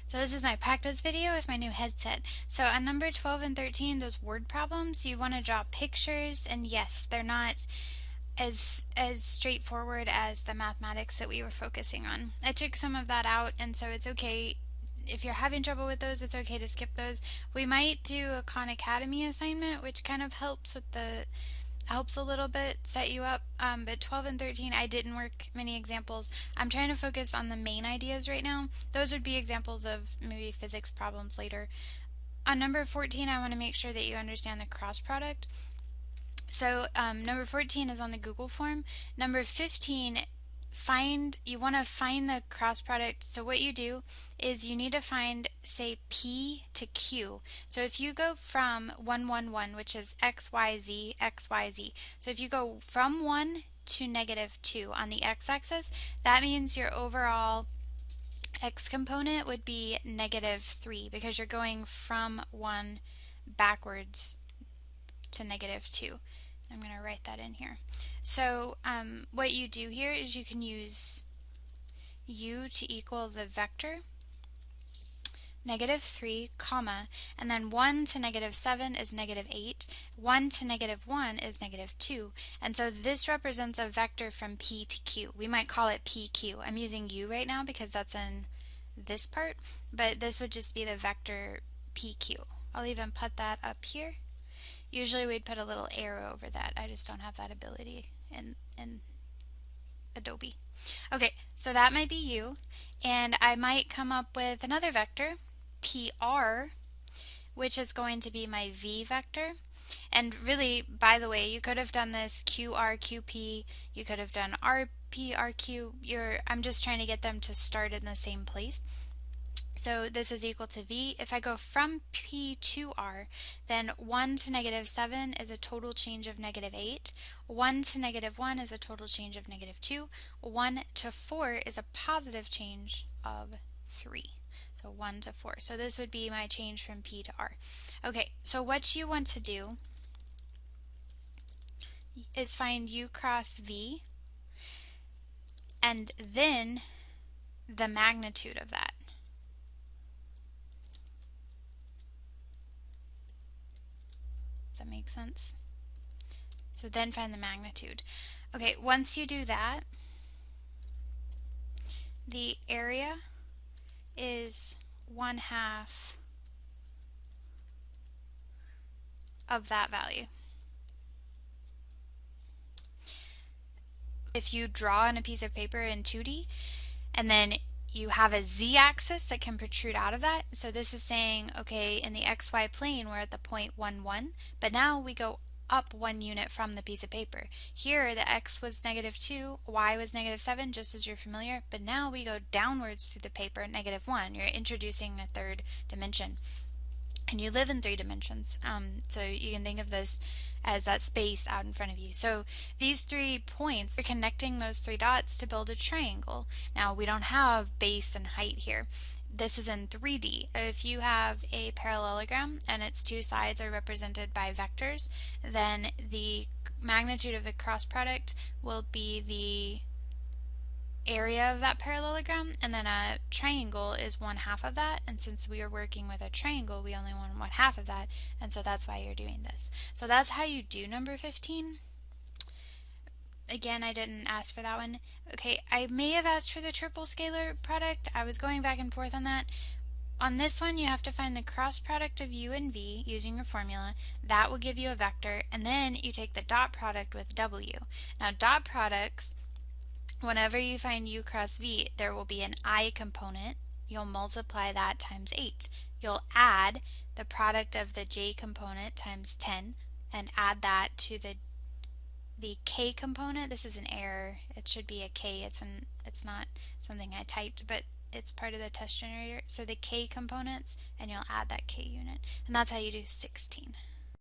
So this is my practice video with my new headset. So on number 12 and 13, those word problems, you want to draw pictures, and yes, they're not as straightforward as the mathematics that we were focusing on. I took some of that out, and so it's okay. If you're having trouble with those, it's okay to skip those. We might do a Khan Academy assignment, which kind of helps a little bit set you up, but 12 and 13 I didn't work many examples. I'm trying to focus on the main ideas right now. Those would be examples of maybe physics problems later. On number 14, I want to make sure that you understand the cross product. So number 14 is on the Google form. Number 15, you want to find the cross product. So what you do is you need to find, say, P to Q. So if you go from 1, 1, 1, which is x, y, z, x, y, z. So if you go from 1 to -2 on the x-axis, that means your overall x component would be -3 because you're going from 1 backwards to -2. I'm going to write that in here. So what you do here is you can use u to equal the vector -3, comma, and then 1 to -7 is -8, 1 to -1 is -2, and so this represents a vector from P to Q. We might call it PQ. I'm using u right now because that's in this part, but this would just be the vector PQ. I'll even put that up here. Usually we'd put a little arrow over that. I just don't have that ability in Adobe. Okay, so that might be u, and I might come up with another vector, PR, which is going to be my v vector. And really, by the way, you could have done this QR, QP, you could have done RP, RQ. I'm just trying to get them to start in the same place. So this is equal to V. If I go from P to R, then 1 to -7 is a total change of -8. 1 to -1 is a total change of -2. 1 to 4 is a positive change of 3. So 1 to 4. So this would be my change from P to R. Okay, so what you want to do is find U cross V and then the magnitude of that. Does that make sense? So then find the magnitude. Okay, once you do that, the area is 1/2 of that value. If you draw on a piece of paper in 2D, and then you have a z-axis that can protrude out of that. So this is saying, okay, in the xy plane we're at the point 1, 1, but now we go up 1 unit from the piece of paper. Here the x was -2, y was -7, just as you're familiar, but now we go downwards through the paper at -1. You're introducing a third dimension. And you live in 3 dimensions, so you can think of this as that space out in front of you. So these 3 points are connecting those 3 dots to build a triangle. Now we don't have base and height here. This is in 3D. If you have a parallelogram and its 2 sides are represented by vectors, then the magnitude of the cross product will be the area of that parallelogram, and then a triangle is 1/2 of that, and since we are working with a triangle we only want 1/2 of that, and so that's why you're doing this. So that's how you do number 15. Again, I didn't ask for that one. Okay, I may have asked for the triple scalar product. I was going back and forth on that. On this one you have to find the cross product of u and v using your formula. That will give you a vector, and then you take the dot product with w. Now dot products, whenever you find u cross v, there will be an I component. You'll multiply that times 8. You'll add the product of the j component times 10 and add that to the k component. This is an error. It should be a k. It's not something I typed, but it's part of the test generator. So the k components, and you'll add that k unit. And that's how you do 16.